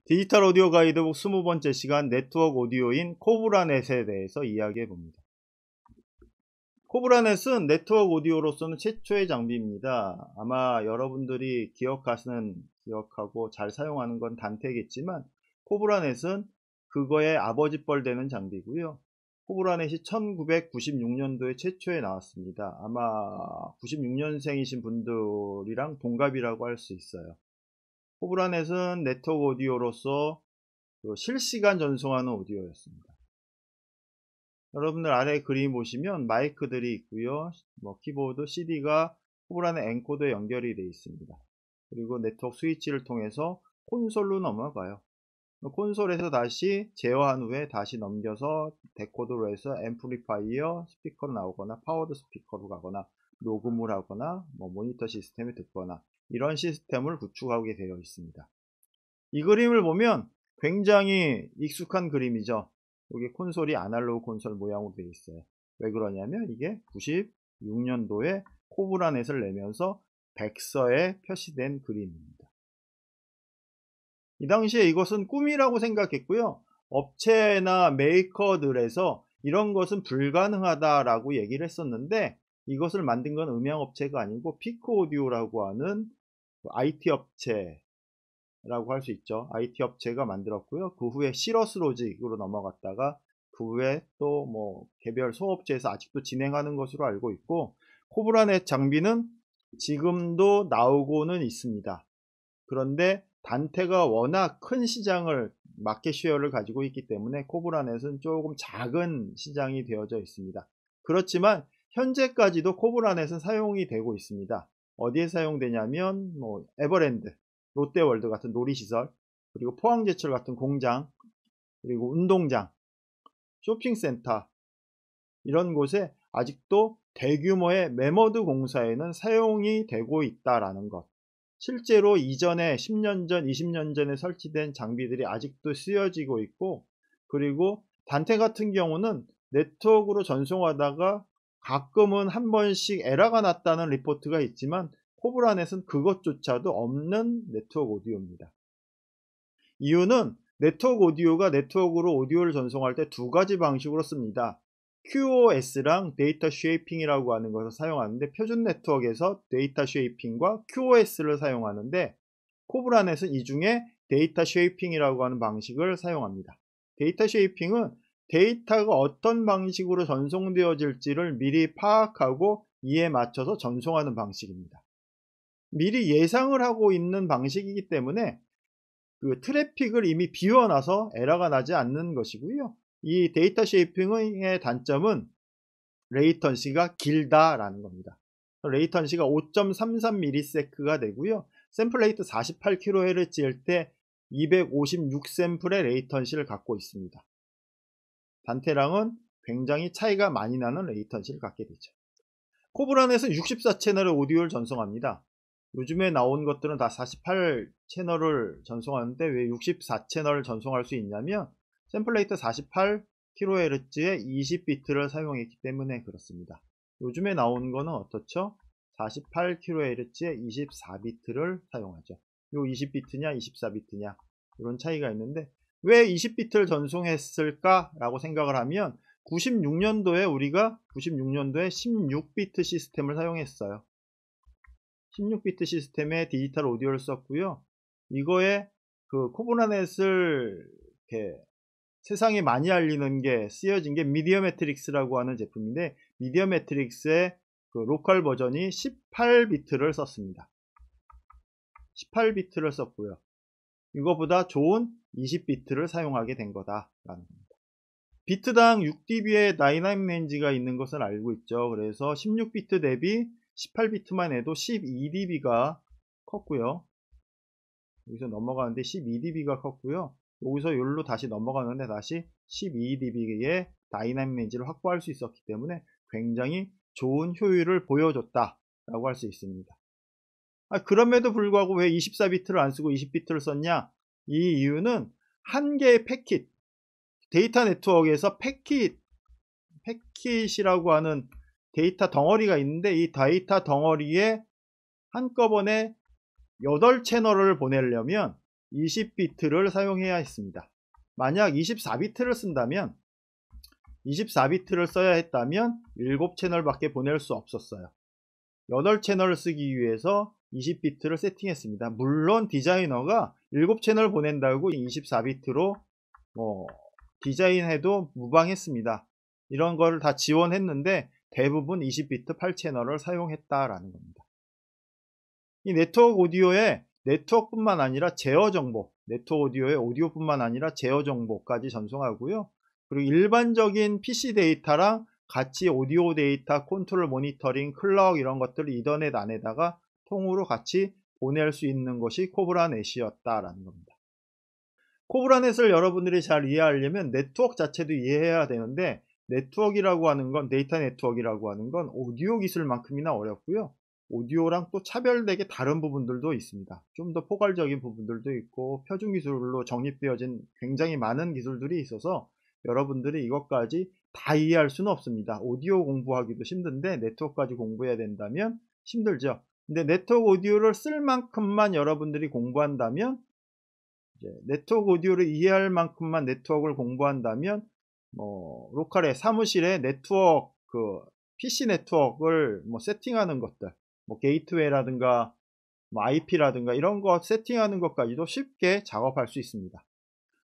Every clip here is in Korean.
디지털 오디오 가이드북 20번째 시간 네트워크 오디오인 코브라넷에 대해서 이야기해 봅니다. 코브라넷은 네트워크 오디오로서는 최초의 장비입니다. 아마 여러분들이 기억하고 잘 사용하는 건 단테겠지만 코브라넷은 그거의 아버지뻘 되는 장비고요. 코브라넷이 1996년도에 최초에 나왔습니다. 아마 96년생이신 분들이랑 동갑이라고 할 수 있어요. 코브라넷은 네트워크 오디오로서 실시간 전송하는 오디오였습니다. 여러분들 아래 그림 보시면 마이크들이 있고요. 키보드, CD가 코브라넷 엔코더에 연결이 되어 있습니다. 그리고 네트워크 스위치를 통해서 콘솔로 넘어가요. 콘솔에서 다시 제어한 후에 다시 넘겨서 데코더로 해서 앰플리파이어 스피커로 나오거나 파워드 스피커로 가거나 녹음을 하거나 모니터 시스템에 듣거나 이런 시스템을 구축하게 되어 있습니다. 이 그림을 보면 굉장히 익숙한 그림이죠. 여기 콘솔이 아날로그 콘솔 모양으로 되어 있어요. 왜 그러냐면 이게 96년도에 코브라넷을 내면서 백서에 표시된 그림입니다. 이 당시에 이것은 꿈이라고 생각했고요. 업체나 메이커들에서 이런 것은 불가능하다라고 얘기를 했었는데 이것을 만든 건 음향업체가 아니고 피코 오디오라고 하는 IT 업체라고 할 수 있죠. IT 업체가 만들었고요. 그 후에 시러스 로직으로 넘어갔다가 그 후에 또 개별 소업체에서 아직도 진행하는 것으로 알고 있고 코브라넷 장비는 지금도 나오고는 있습니다. 그런데 단테가 워낙 큰 시장을 마켓 쉐어를 가지고 있기 때문에 코브라넷은 조금 작은 시장이 되어져 있습니다. 그렇지만 현재까지도 코브라넷은 사용이 되고 있습니다. 어디에 사용되냐면 에버랜드, 롯데월드 같은 놀이시설, 그리고 포항제철 같은 공장, 그리고 운동장, 쇼핑센터 이런 곳에 아직도 대규모의 매머드 공사에는 사용이 되고 있다라는 것. 실제로 이전에 10년 전, 20년 전에 설치된 장비들이 아직도 쓰여지고 있고, 그리고 단테 같은 경우는 네트워크로 전송하다가 가끔은 한 번씩 에러가 났다는 리포트가 있지만 코브라넷은 그것조차도 없는 네트워크 오디오입니다. 이유는 네트워크 오디오가 네트워크로 오디오를 전송할 때 두 가지 방식으로 씁니다. QoS랑 데이터 쉐이핑이라고 하는 것을 사용하는데 표준 네트워크에서 데이터 쉐이핑과 QoS를 사용하는데 코브라넷은 이 중에 데이터 쉐이핑이라고 하는 방식을 사용합니다. 데이터 쉐이핑은 데이터가 어떤 방식으로 전송되어질지를 미리 파악하고 이에 맞춰서 전송하는 방식입니다. 미리 예상을 하고 있는 방식이기 때문에 그 트래픽을 이미 비워놔서 에러가 나지 않는 것이고요. 이 데이터 쉐이핑의 단점은 레이턴시가 길다라는 겁니다. 레이턴시가 5.33ms가 되고요. 샘플 레이트 48kHz일 때 256샘플의 레이턴시를 갖고 있습니다. 단테랑은 굉장히 차이가 많이 나는 레이턴시를 갖게 되죠. 코브라넷은 64채널의 오디오를 전송합니다. 요즘에 나온 것들은 다 48채널을 전송하는데 왜 64채널을 전송할 수 있냐면 샘플 레이트 48kHz에 20비트를 사용했기 때문에 그렇습니다. 요즘에 나온 거는 어떻죠? 48kHz에 24비트를 사용하죠. 요 20비트냐 24비트냐 이런 차이가 있는데 왜 20비트를 전송했을까 라고 생각을 하면 96년도에 우리가 16비트 시스템을 사용했어요. 16비트 시스템에 디지털 오디오를 썼고요. 이거에 그 코브라넷을 이렇게 세상에 많이 알리는 게 쓰여진 게 미디어 매트릭스라고 하는 제품인데 미디어 매트릭스의 그 로컬 버전이 18비트를 썼습니다. 18비트를 썼고요. 이거보다 좋은 20비트를 사용하게 된 거다라는 겁니다. 비트당 6dB의 다이나믹 렌지가 있는 것을 알고 있죠. 그래서 16비트 대비 18비트만 해도 12dB가 컸고요. 여기서 넘어가는데 12dB가 컸고요. 여기서 여기로 다시 넘어가는데 다시 12dB의 다이나믹 렌지를 확보할 수 있었기 때문에 굉장히 좋은 효율을 보여줬다라고 할 수 있습니다. 그럼에도 불구하고 왜 24비트를 안 쓰고 20비트를 썼냐? 이 이유는 한 개의 패킷, 데이터 네트워크에서 패킷이라고 하는 데이터 덩어리가 있는데 이 데이터 덩어리에 한꺼번에 8채널을 보내려면 20비트를 사용해야 했습니다. 만약 24비트를 쓴다면 24비트를 써야 했다면 7채널 밖에 보낼 수 없었어요. 8채널을 쓰기 위해서 20비트를 세팅했습니다. 물론 디자이너가 7채널 보낸다고 24비트로 디자인해도 무방했습니다. 이런 거를 다 지원했는데 대부분 20비트 8채널을 사용했다라는 겁니다. 이 네트워크 오디오에 네트워크뿐만 아니라 제어 정보, 네트워크 오디오의 오디오뿐만 아니라 제어 정보까지 전송하고요. 그리고 일반적인 PC 데이터랑 같이 오디오 데이터, 컨트롤 모니터링, 클럭 이런 것들을 이더넷 안에다가 통으로 같이 보낼 수 있는 것이 코브라넷이었다라는 겁니다. 코브라넷을 여러분들이 잘 이해하려면 네트워크 자체도 이해해야 되는데, 네트워크라고 하는 건, 데이터 네트워크라고 하는 건 오디오 기술만큼이나 어렵고요. 오디오랑 또 차별되게 다른 부분들도 있습니다. 좀 더 포괄적인 부분들도 있고 표준 기술로 정립되어진 굉장히 많은 기술들이 있어서 여러분들이 이것까지 다 이해할 수는 없습니다. 오디오 공부하기도 힘든데 네트워크까지 공부해야 된다면 힘들죠. 근데 네트워크 오디오를 쓸 만큼만 여러분들이 공부한다면, 이제 네트워크 오디오를 이해할 만큼만 네트워크를 공부한다면 로컬에 사무실에 네트워크 PC 네트워크를 세팅하는 것들, 게이트웨이라든가 IP라든가 이런 거 세팅하는 것까지도 쉽게 작업할 수 있습니다.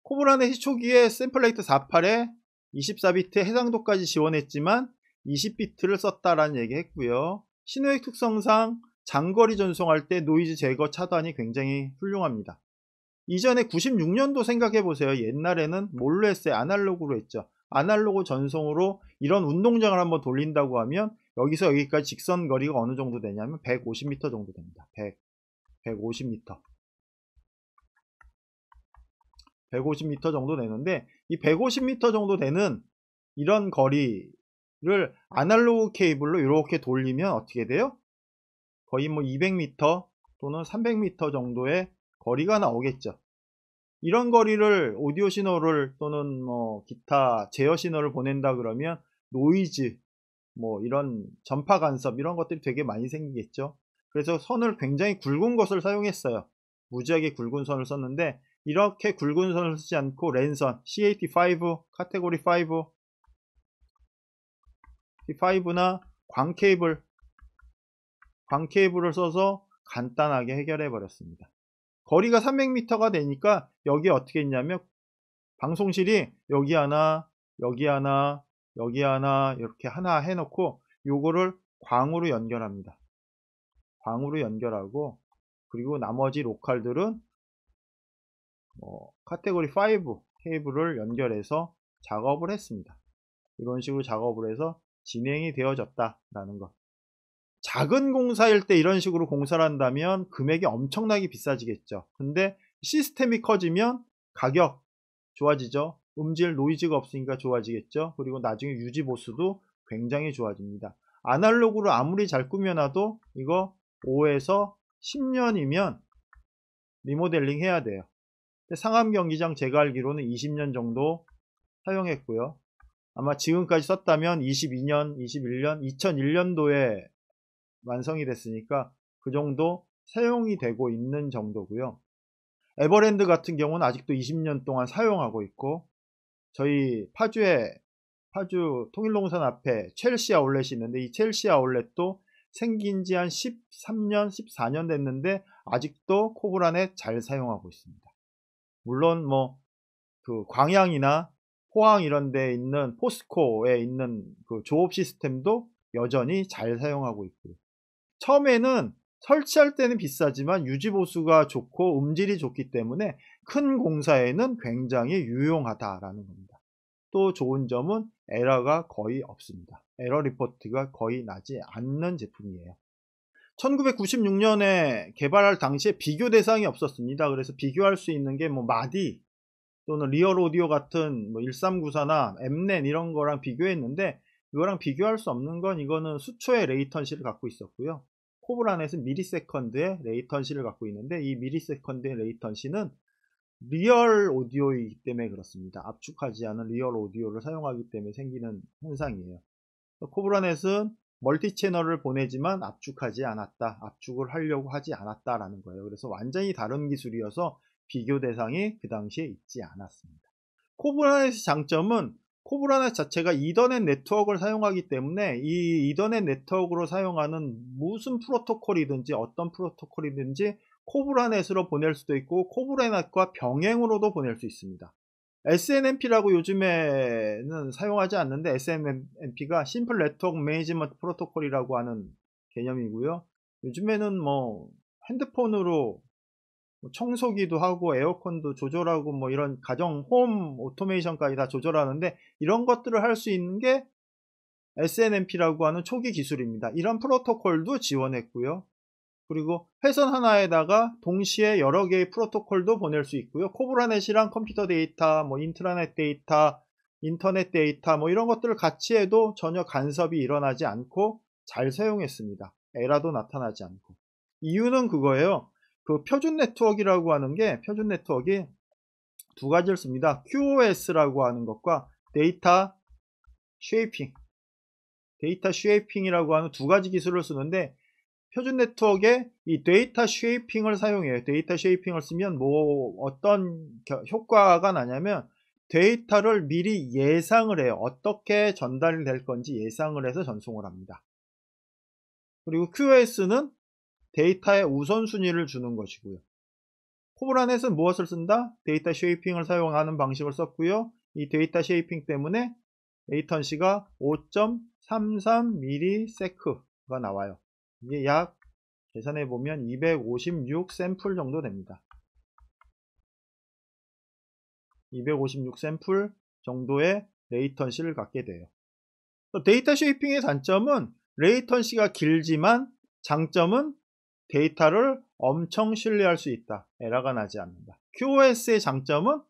코브라넷이 초기에 샘플레이트 48에 24비트 해상도까지 지원했지만 20비트를 썼다라는 얘기 했고요. 신호의 특성상 장거리 전송할 때 노이즈 제거 차단이 굉장히 훌륭합니다. 이전에 96년도 생각해 보세요. 옛날에는 뭘로 했어요? 아날로그로 했죠. 아날로그 전송으로 이런 운동장을 한번 돌린다고 하면 여기서 여기까지 직선 거리가 어느 정도 되냐면 150m 정도 됩니다. 150m. 150m 정도 되는데, 이 150m 정도 되는 이런 거리를 아날로그 케이블로 이렇게 돌리면 어떻게 돼요? 거의 200m 또는 300m 정도의 거리가 나오겠죠. 이런 거리를 오디오 신호를 또는 기타 제어 신호를 보낸다 그러면 노이즈, 이런 전파 간섭 이런 것들이 되게 많이 생기겠죠. 그래서 선을 굉장히 굵은 것을 사용했어요. 무지하게 굵은 선을 썼는데, 이렇게 굵은 선을 쓰지 않고 랜선, CAT5, 카테고리 5나 광 케이블을 써서 간단하게 해결해 버렸습니다. 거리가 300m가 되니까 여기 어떻게 했냐면 방송실이 여기 하나, 여기 하나, 여기 하나 이렇게 하나 해놓고 요거를 광으로 연결합니다. 광으로 연결하고, 그리고 나머지 로컬들은 카테고리 5 케이블을 연결해서 작업을 했습니다. 이런 식으로 작업을 해서 진행이 되어졌다라는 것. 작은 공사일 때 이런 식으로 공사를 한다면 금액이 엄청나게 비싸지겠죠. 근데 시스템이 커지면 가격 좋아지죠. 음질, 노이즈가 없으니까 좋아지겠죠. 그리고 나중에 유지 보수도 굉장히 좋아집니다. 아날로그로 아무리 잘 꾸며놔도 이거 5에서 10년이면 리모델링 해야 돼요. 상암 경기장 제가 알기로는 20년 정도 사용했고요. 아마 지금까지 썼다면 22년, 21년, 2001년도에 완성이 됐으니까 그 정도 사용이 되고 있는 정도고요. 에버랜드 같은 경우는 아직도 20년 동안 사용하고 있고, 저희 파주 통일동산 앞에 첼시 아울렛이 있는데, 이 첼시 아울렛도 생긴 지 한 13년, 14년 됐는데 아직도 코브라넷 잘 사용하고 있습니다. 물론 그 광양이나 포항 이런 데 있는 포스코에 있는 그 조업 시스템도 여전히 잘 사용하고 있고요. 처음에는 설치할 때는 비싸지만 유지 보수가 좋고 음질이 좋기 때문에 큰 공사에는 굉장히 유용하다라는 겁니다. 또 좋은 점은 에러가 거의 없습니다. 에러 리포트가 거의 나지 않는 제품이에요. 1996년에 개발할 당시에 비교 대상이 없었습니다. 그래서 비교할 수 있는 게 마디 또는 리얼 오디오 같은 1394나 엠넷 이런 거랑 비교했는데, 이거랑 비교할 수 없는 건 이거는 수초의 레이턴시를 갖고 있었고요. 코브라넷은 미리세컨드의 레이턴시를 갖고 있는데, 이 미리세컨드의 레이턴시는 리얼 오디오이기 때문에 그렇습니다. 압축하지 않은 리얼 오디오를 사용하기 때문에 생기는 현상이에요. 코브라넷은 멀티 채널을 보내지만 압축하지 않았다, 압축을 하려고 하지 않았다라는 거예요. 그래서 완전히 다른 기술이어서 비교 대상이 그 당시에 있지 않았습니다. 코브라넷의 장점은 코브라넷 자체가 이더넷 네트워크를 사용하기 때문에 이 이더넷 네트워크로 사용하는 무슨 프로토콜이든지 어떤 프로토콜이든지 코브라넷으로 보낼 수도 있고 코브라넷과 병행으로도 보낼 수 있습니다. SNMP라고 요즘에는 사용하지 않는데 SNMP가 심플 네트워크 매니지먼트 프로토콜이라고 하는 개념이고요. 요즘에는 뭐 핸드폰으로 청소기도 하고 에어컨도 조절하고 뭐 이런 가정 홈 오토메이션까지 다 조절하는데 이런 것들을 할 수 있는 게 SNMP라고 하는 초기 기술입니다. 이런 프로토콜도 지원했고요. 그리고 회선 하나에다가 동시에 여러 개의 프로토콜도 보낼 수 있고요. 코브라넷이랑 컴퓨터 데이터, 뭐 인트라넷 데이터, 인터넷 데이터 뭐 이런 것들을 같이 해도 전혀 간섭이 일어나지 않고 잘 사용했습니다. 에러도 나타나지 않고. 이유는 그거예요. 그 표준 네트워크라고 하는 게 표준 네트워크가 두 가지를 씁니다. QoS라고 하는 것과 데이터 쉐이핑. 데이터 쉐이핑이라고 하는 두 가지 기술을 쓰는데 표준 네트워크에 이 데이터 쉐이핑을 사용해요. 데이터 쉐이핑을 쓰면 뭐 어떤 효과가 나냐면 데이터를 미리 예상을 해요. 어떻게 전달이 될 건지 예상을 해서 전송을 합니다. 그리고 QoS는 데이터의 우선순위를 주는 것이고요. 코브라넷은 무엇을 쓴다? 데이터 쉐이핑을 사용하는 방식을 썼고요. 이 데이터 쉐이핑 때문에 레이턴시가 5.33ms가 나와요. 이게 약 계산해 보면 256 샘플 정도 됩니다. 256 샘플 정도의 레이턴시를 갖게 돼요. 데이터 쉐이핑의 단점은 레이턴시가 길지만 장점은 데이터를 엄청 신뢰할 수 있다. 에러가 나지 않는다. QoS의 장점은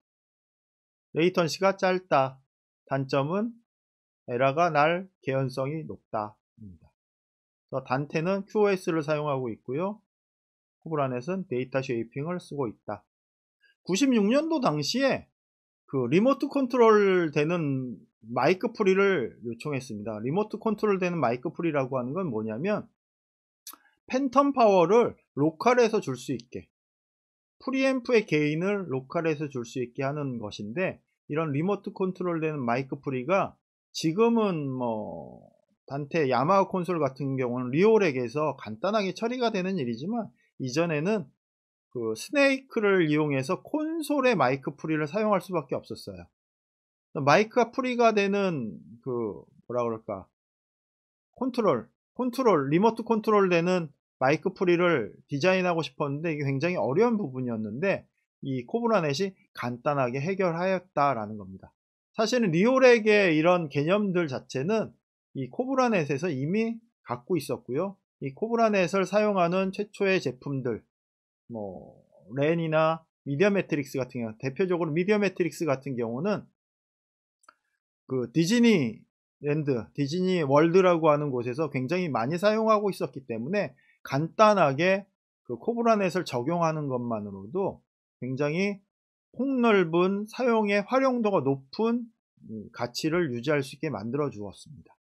레이턴시가 짧다. 단점은 에러가 날 개연성이 높다. 단테는 QoS를 사용하고 있고요. 코브라넷은 데이터 쉐이핑을 쓰고 있다. 96년도 당시에 그 리모트 컨트롤 되는 마이크 프리를 요청했습니다. 리모트 컨트롤 되는 마이크 프리라고 하는 건 뭐냐면 팬텀 파워를 로컬에서 줄 수 있게 프리앰프의 게인을 로컬에서 줄 수 있게 하는 것인데 이런 리모트 컨트롤 되는 마이크 프리가 지금은 뭐 단테 야마하 콘솔 같은 경우는 리오렉에서 간단하게 처리가 되는 일이지만 이전에는 그 스네이크를 이용해서 콘솔의 마이크 프리를 사용할 수밖에 없었어요. 마이크가 프리가 되는 그 뭐라 그럴까 컨트롤 리모트 컨트롤 되는 마이크 프리를 디자인하고 싶었는데 이게 굉장히 어려운 부분이었는데 이 코브라넷이 간단하게 해결하였다라는 겁니다. 사실은 리오렉의 이런 개념들 자체는 이 코브라넷에서 이미 갖고 있었고요. 이 코브라넷을 사용하는 최초의 제품들 뭐 렌이나 미디어 매트릭스 같은 경우 대표적으로 미디어 매트릭스 같은 경우는 그 디즈니랜드, 디즈니 월드라고 하는 곳에서 굉장히 많이 사용하고 있었기 때문에 간단하게 그 코브라넷을 적용하는 것만으로도 굉장히 폭넓은 사용의 활용도가 높은 가치를 유지할 수 있게 만들어 주었습니다.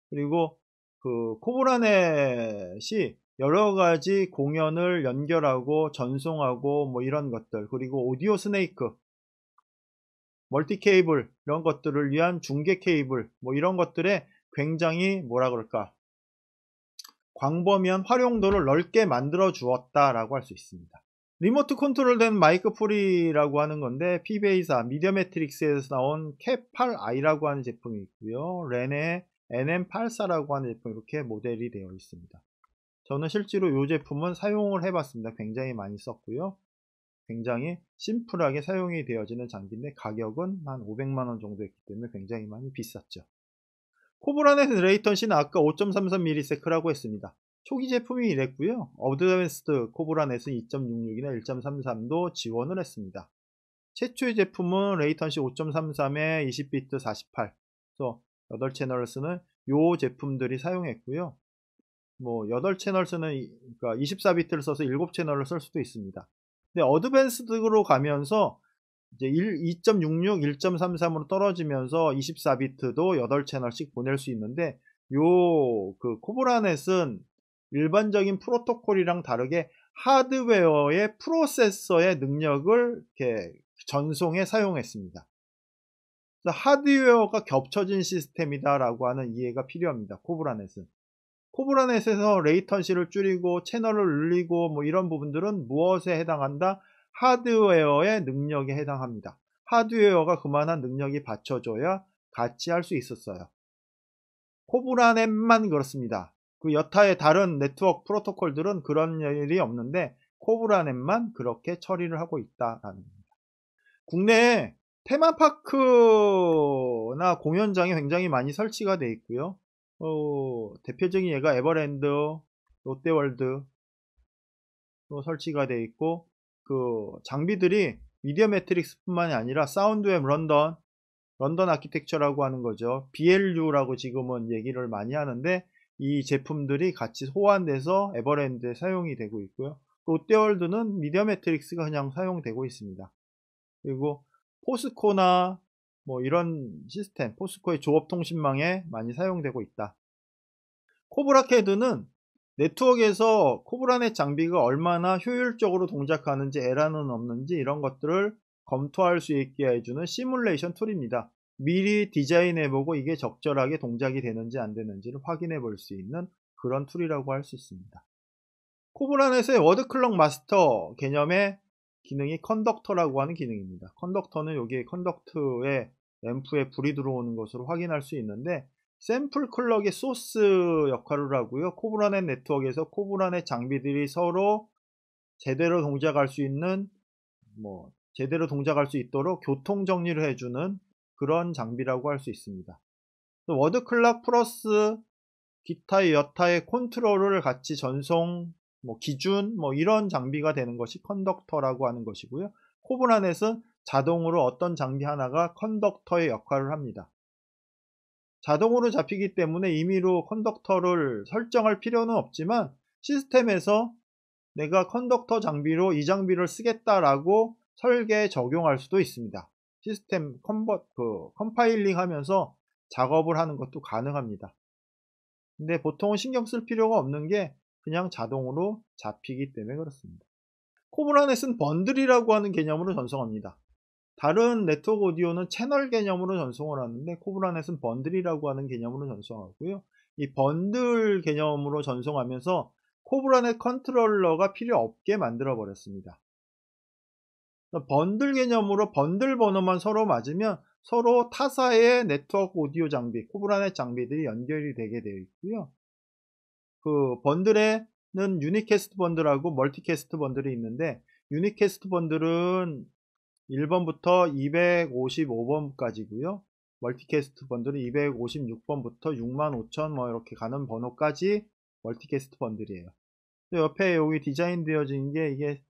그리고 그 코브라넷이 여러 가지 공연을 연결하고 전송하고 뭐 이런 것들 그리고 오디오 스네이크 멀티 케이블 이런 것들을 위한 중계 케이블 뭐 이런 것들에 굉장히 뭐라 그럴까 광범위한 활용도를 넓게 만들어 주었다라고 할 수 있습니다. 리모트 컨트롤된 마이크 프리라고 하는 건데 PBA사 미디어 매트릭스에서 나온 캡8i라고 하는 제품이 있고요. 렌의 NM84라고 하는 제품 이렇게 모델이 되어 있습니다. 저는 실제로 이 제품은 사용을 해봤습니다. 굉장히 많이 썼고요. 굉장히 심플하게 사용이 되어지는 장비인데 가격은 한 500만원 정도 했기 때문에 굉장히 많이 비쌌죠. 코브라넷 레이턴시는 아까 5.33ms라고 했습니다. 초기 제품이 이랬고요. 어드밴스드 코브라넷은 2.66이나 1.33도 지원을 했습니다. 최초의 제품은 레이턴시 5.33에 20비트 48 그래서 8채널을 쓰는 요 제품들이 사용했고요. 뭐 8채널 쓰는 그러니까 24비트를 써서 7채널을 쓸 수도 있습니다. 근데 어드밴스드로 가면서 이제 2.66, 1.33으로 떨어지면서 24비트도 8채널씩 보낼 수 있는데 요 그 코브라넷은 일반적인 프로토콜이랑 다르게 하드웨어의 프로세서의 능력을 이렇게 전송에 사용했습니다. 그래서 하드웨어가 겹쳐진 시스템이다라고 하는 이해가 필요합니다. 코브라넷은. 코브라넷에서 레이턴시를 줄이고 채널을 늘리고 뭐 이런 부분들은 무엇에 해당한다? 하드웨어의 능력에 해당합니다. 하드웨어가 그만한 능력이 받쳐줘야 같이 할 수 있었어요. 코브라넷만 그렇습니다. 그 여타의 다른 네트워크 프로토콜들은 그런 일이 없는데 코브라넷만 그렇게 처리를 하고 있다라는 겁니다. 국내에 테마파크나 공연장이 굉장히 많이 설치가 되어 있고요. 대표적인 예가 에버랜드, 롯데월드 설치가 되어 있고, 그 장비들이 미디어 매트릭스뿐만이 아니라 사운드웹 런던 아키텍처라고 하는 거죠. BLU라고 지금은 얘기를 많이 하는데 이 제품들이 같이 호환돼서 에버랜드에 사용이 되고 있고요. 롯데월드는 미디어 매트릭스가 그냥 사용되고 있습니다. 그리고 포스코나 뭐 이런 시스템, 포스코의 조업통신망에 많이 사용되고 있다. 코브라캐드는 네트워크에서 코브라넷 장비가 얼마나 효율적으로 동작하는지 에러는 없는지 이런 것들을 검토할 수 있게 해주는 시뮬레이션 툴입니다. 미리 디자인해보고 이게 적절하게 동작이 되는지 안 되는지를 확인해 볼 수 있는 그런 툴이라고 할 수 있습니다. 코브라넷의 워드클럭 마스터 개념의 기능이 컨덕터라고 하는 기능입니다. 컨덕터는 여기에 컨덕트에 램프에 불이 들어오는 것으로 확인할 수 있는데 샘플 클럭의 소스 역할을 하고요. 코브라넷 네트워크에서 코브라넷 장비들이 서로 제대로 동작할 수 있는 제대로 동작할 수 있도록 교통 정리를 해주는 그런 장비라고 할 수 있습니다. 워드 클럭 플러스 기타 여타의 컨트롤을 같이 전송, 기준, 이런 장비가 되는 것이 컨덕터라고 하는 것이고요. 코브라넷은 자동으로 어떤 장비 하나가 컨덕터의 역할을 합니다. 자동으로 잡히기 때문에 임의로 컨덕터를 설정할 필요는 없지만 시스템에서 내가 컨덕터 장비로 이 장비를 쓰겠다라고 설계에 적용할 수도 있습니다. 시스템 컴파일링 하면서 작업을 하는 것도 가능합니다. 근데 보통은 신경 쓸 필요가 없는 게 그냥 자동으로 잡히기 때문에 그렇습니다. 코브라넷은 번들이라고 하는 개념으로 전송합니다. 다른 네트워크 오디오는 채널 개념으로 전송을 하는데 코브라넷은 번들이라고 하는 개념으로 전송하고요. 이 번들 개념으로 전송하면서 코브라넷 컨트롤러가 필요 없게 만들어 버렸습니다. 번들 개념으로 번들 번호만 서로 맞으면 서로 타사의 네트워크 오디오 장비, 코브라넷 장비들이 연결이 되게 되어 있고요. 그 번들에는 유니캐스트 번들하고 멀티캐스트 번들이 있는데 유니캐스트 번들은 1번부터 255번까지고요. 멀티캐스트 번들은 256번부터 65,000 이렇게 가는 번호까지 멀티캐스트 번들이에요. 옆에 여기 디자인 되어진 게 이게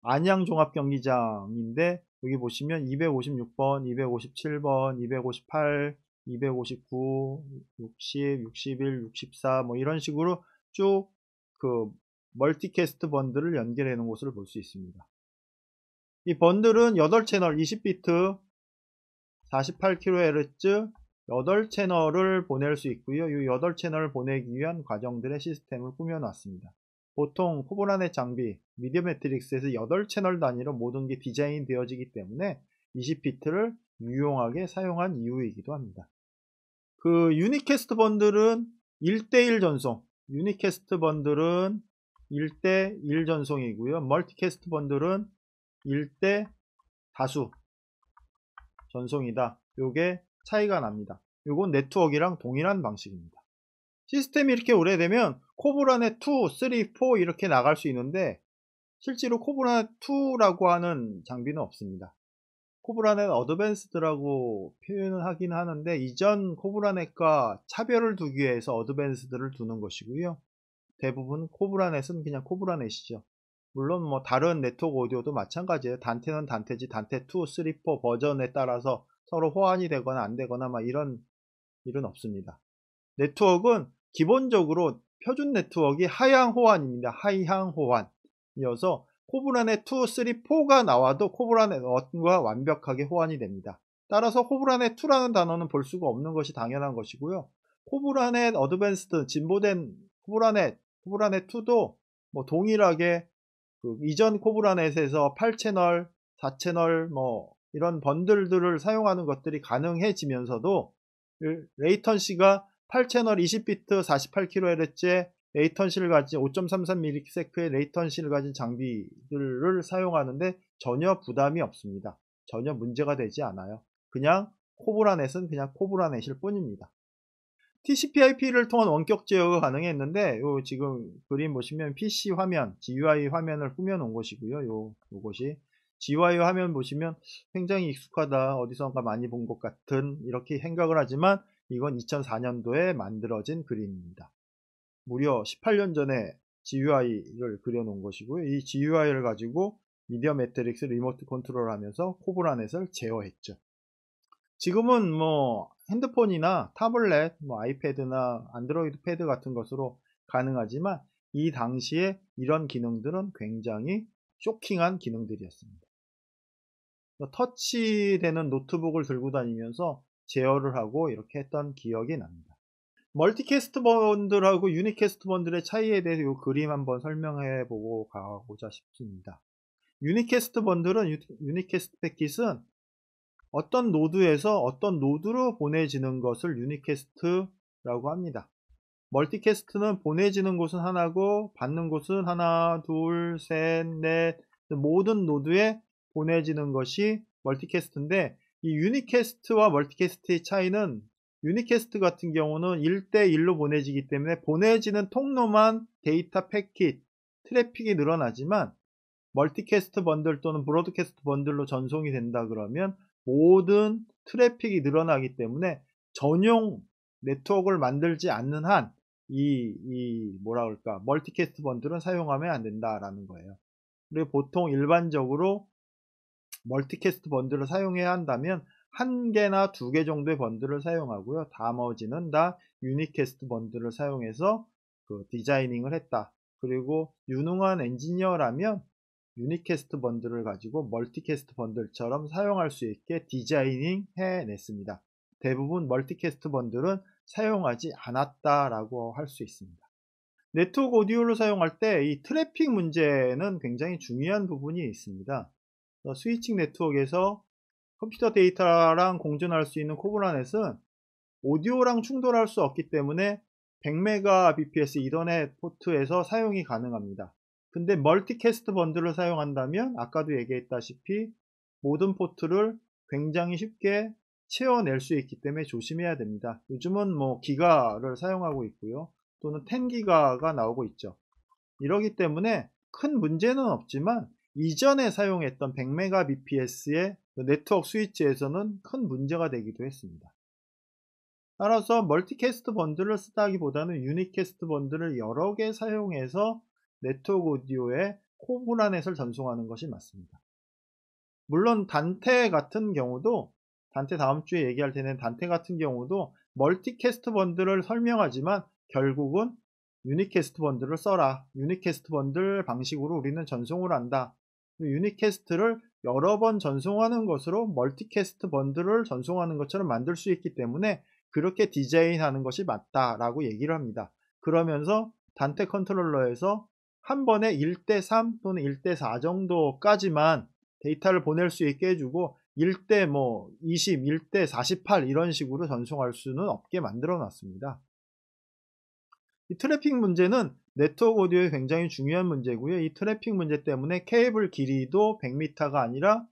안양 종합경기장인데 여기 보시면 256번, 257번, 258, 259, 60, 61, 64 이런 식으로 쭉 그 멀티캐스트 번들을 연결해 놓은 것을 볼 수 있습니다. 이 번들은 8채널 20비트 48kHz 8채널을 보낼 수 있고요. 이 8채널을 보내기 위한 과정들의 시스템을 꾸며놨습니다. 보통 코브라넷 장비, 미디어 매트릭스에서 8채널 단위로 모든 게 디자인 되어지기 때문에 20비트를 유용하게 사용한 이유이기도 합니다. 그 유니캐스트 번들은 1:1 전송, 유니캐스트 번들은 1:1 전송이고요. 멀티캐스트 번들은 1대 다수 전송이다. 요게 차이가 납니다. 요건 네트워크랑 동일한 방식입니다. 시스템이 이렇게 오래되면 코브라넷 2, 3, 4 이렇게 나갈 수 있는데 실제로 코브라넷 2라고 하는 장비는 없습니다. 코브라넷 어드밴스드라고 표현을 하긴 하는데 이전 코브라넷과 차별을 두기 위해서 어드밴스드를 두는 것이고요. 대부분 코브라넷은 그냥 코브라넷이죠. 물론 다른 네트워크 오디오도 마찬가지예요. 단테는 단테지 단테 2, 3, 4 버전에 따라서 서로 호환이 되거나 안 되거나 이런 일은 없습니다. 네트워크는 기본적으로 표준 네트워크가 하향 호환입니다. 하향 호환이어서 코브라넷 2, 3, 4가 나와도 코브라넷 1과 완벽하게 호환이 됩니다. 따라서 코브라넷 2라는 단어는 볼 수가 없는 것이 당연한 것이고요. 코브라넷 어드밴스드 진보된 코브라넷 2도 동일하게 그 이전 코브라넷에서 8채널, 4채널 뭐 이런 번들들을 사용하는 것들이 가능해지면서도 레이턴시가 8채널 20비트 48kHz 레이턴시를 가진 5.33ms의 레이턴시를 가진 장비들을 사용하는데 전혀 부담이 없습니다. 전혀 문제가 되지 않아요. 그냥 코브라넷은 그냥 코브라넷일 뿐입니다. TCP/IP를 통한 원격 제어가 가능했는데 요 지금 그림 보시면 PC 화면, GUI 화면을 꾸며 놓은 것이고요. 요것이 GUI 화면 보시면 굉장히 익숙하다, 어디선가 많이 본 것 같은 이렇게 생각을 하지만 이건 2004년도에 만들어진 그림입니다. 무려 18년 전에 GUI를 그려 놓은 것이고요. 이 GUI를 가지고 미디어 매트릭스 리모트 컨트롤 하면서 코브라넷을 제어했죠. 지금은 뭐 핸드폰이나 타블렛, 뭐 아이패드나 안드로이드 패드 같은 것으로 가능하지만 이 당시에 이런 기능들은 굉장히 쇼킹한 기능들이었습니다. 터치되는 노트북을 들고 다니면서 제어를 하고 이렇게 했던 기억이 납니다. 멀티캐스트 번들하고 유니캐스트 번들의 차이에 대해서 이 그림 한번 설명해 보고 가고자 싶습니다. 유니캐스트 번들은, 유니캐스트 패킷은 어떤 노드에서 어떤 노드로 보내지는 것을 유니캐스트라고 합니다. 멀티캐스트는 보내지는 곳은 하나고 받는 곳은 하나, 둘, 셋, 넷 모든 노드에 보내지는 것이 멀티캐스트인데, 이 유니캐스트와 멀티캐스트의 차이는 유니캐스트 같은 경우는 1대1로 보내지기 때문에 보내지는 통로만 데이터 패킷, 트래픽이 늘어나지만 멀티캐스트 번들 또는 브로드캐스트 번들로 전송이 된다 그러면 모든 트래픽이 늘어나기 때문에 전용 네트워크를 만들지 않는 한 뭐라 그럴까, 멀티캐스트 번들은 사용하면 안 된다라는 거예요. 그리고 보통 일반적으로 멀티캐스트 번들을 사용해야 한다면 1개나 2개 정도의 번들을 사용하고요. 나머지는 다 유니캐스트 번들을 사용해서 그 디자이닝을 했다. 그리고 유능한 엔지니어라면 유니캐스트 번들을 가지고 멀티캐스트 번들처럼 사용할 수 있게 디자이닝 해냈습니다. 대부분 멀티캐스트 번들은 사용하지 않았다라고 할 수 있습니다. 네트워크 오디오를 사용할 때 이 트래픽 문제는 굉장히 중요한 부분이 있습니다. 스위칭 네트워크에서 컴퓨터 데이터랑 공존할 수 있는 코브라넷은 오디오랑 충돌할 수 없기 때문에 100Mbps 이더넷 포트에서 사용이 가능합니다. 근데 멀티캐스트 번들을 사용한다면 아까도 얘기했다시피 모든 포트를 굉장히 쉽게 채워낼 수 있기 때문에 조심해야 됩니다. 요즘은 뭐 기가를 사용하고 있고요. 또는 10기가가 나오고 있죠. 이러기 때문에 큰 문제는 없지만 이전에 사용했던 100Mbps의 네트워크 스위치에서는 큰 문제가 되기도 했습니다. 따라서 멀티캐스트 번들을 쓰다기보다는 유니캐스트 번들을 여러 개 사용해서 네트워크 오디오에 코브라넷을 전송하는 것이 맞습니다. 물론 단테 같은 경우도, 단테 다음 주에 얘기할 텐데, 단테 같은 경우도 멀티캐스트 번들을 설명하지만 결국은 유니캐스트 번들을 써라, 유니캐스트 번들 방식으로 우리는 전송을 한다, 유니캐스트를 여러 번 전송하는 것으로 멀티캐스트 번들을 전송하는 것처럼 만들 수 있기 때문에 그렇게 디자인하는 것이 맞다라고 얘기를 합니다. 그러면서 단테 컨트롤러에서 한 번에 1대3 또는 1대4 정도까지만 데이터를 보낼 수 있게 해주고 1대 20, 1대 48 이런 식으로 전송할 수는 없게 만들어 놨습니다. 이 트래픽 문제는 네트워크 오디오에 굉장히 중요한 문제고요. 이 트래픽 문제 때문에 케이블 길이도 100m가 아니라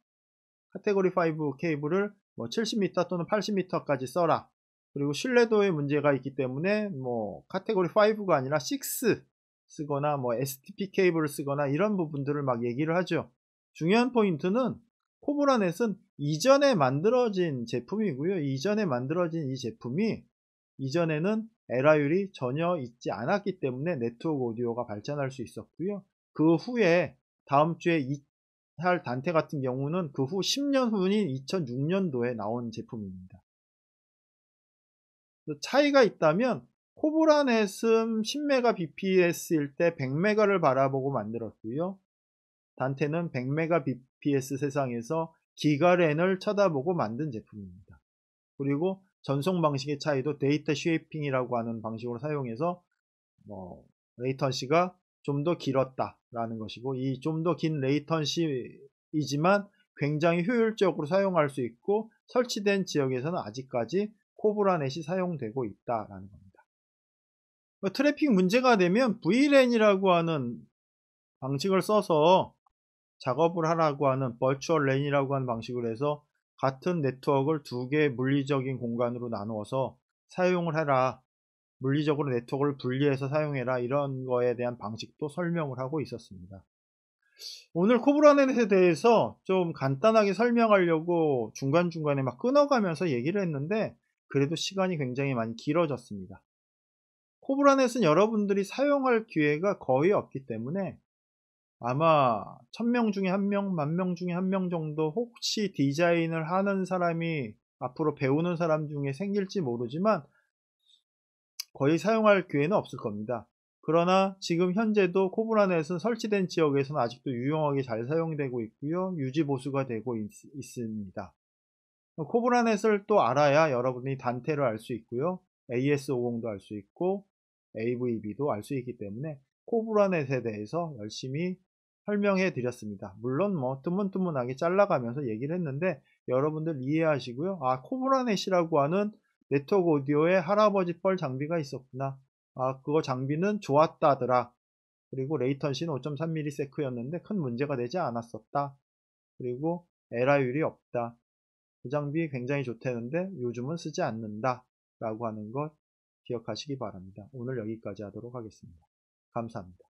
카테고리 5 케이블을 70m 또는 80m까지 써라. 그리고 신뢰도의 문제가 있기 때문에 카테고리 5가 아니라 6 쓰거나 STP 케이블을 쓰거나 이런 부분들을 막 얘기를 하죠. 중요한 포인트는 코브라넷은 이전에 만들어진 제품이고요. 이전에 만들어진 이 제품이 이전에는 에러율이 전혀 있지 않았기 때문에 네트워크 오디오가 발전할 수 있었고요. 그 후에 다음 주에 할 단테 같은 경우는 그 후 10년 후인 2006년도에 나온 제품입니다. 차이가 있다면 코브라넷은 10Mbps일 때 100M를 바라보고 만들었고요. 단테는 100Mbps 세상에서 기가랜을 쳐다보고 만든 제품입니다. 그리고 전송 방식의 차이도 데이터 쉐이핑이라고 하는 방식으로 사용해서 레이턴시가 좀 더 길었다라는 것이고, 이 좀 더 긴 레이턴시이지만 굉장히 효율적으로 사용할 수 있고 설치된 지역에서는 아직까지 코브라넷이 사용되고 있다라는 겁니다. 트래픽 문제가 되면 VLAN이라고 하는 방식을 써서 작업을 하라고 하는 버추얼 랜이라고 하는 방식으로 해서 같은 네트워크를 두 개의 물리적인 공간으로 나누어서 사용을 해라, 물리적으로 네트워크를 분리해서 사용해라, 이런 거에 대한 방식도 설명을 하고 있었습니다. 오늘 코브라넷에 대해서 좀 간단하게 설명하려고 중간중간에 막 끊어가면서 얘기를 했는데 그래도 시간이 굉장히 많이 길어졌습니다. 코브라넷은 여러분들이 사용할 기회가 거의 없기 때문에 아마 1000명 중에 1명, 10,000명 중에 1명 정도 혹시 디자인을 하는 사람이 앞으로 배우는 사람 중에 생길지 모르지만 거의 사용할 기회는 없을 겁니다. 그러나 지금 현재도 코브라넷은 설치된 지역에서는 아직도 유용하게 잘 사용되고 있고요. 유지 보수가 되고 있습니다. 코브라넷을 또 알아야 여러분이 단테를 알 수 있고요. AS50도 알 수 있고 AVB도 알 수 있기 때문에 코브라넷에 대해서 열심히 설명해 드렸습니다. 물론 뭐 뜨문뜨문하게 잘라가면서 얘기를 했는데 여러분들 이해하시고요. 아, 코브라넷이라고 하는 네트워크 오디오의 할아버지 뻘 장비가 있었구나. 아, 그거 장비는 좋았다더라. 그리고 레이턴시는 5.3ms 였는데 큰 문제가 되지 않았었다. 그리고 에러율이 없다. 그 장비 굉장히 좋다는데 요즘은 쓰지 않는다. 라고 하는 것 기억하시기 바랍니다. 오늘 여기까지 하도록 하겠습니다. 감사합니다.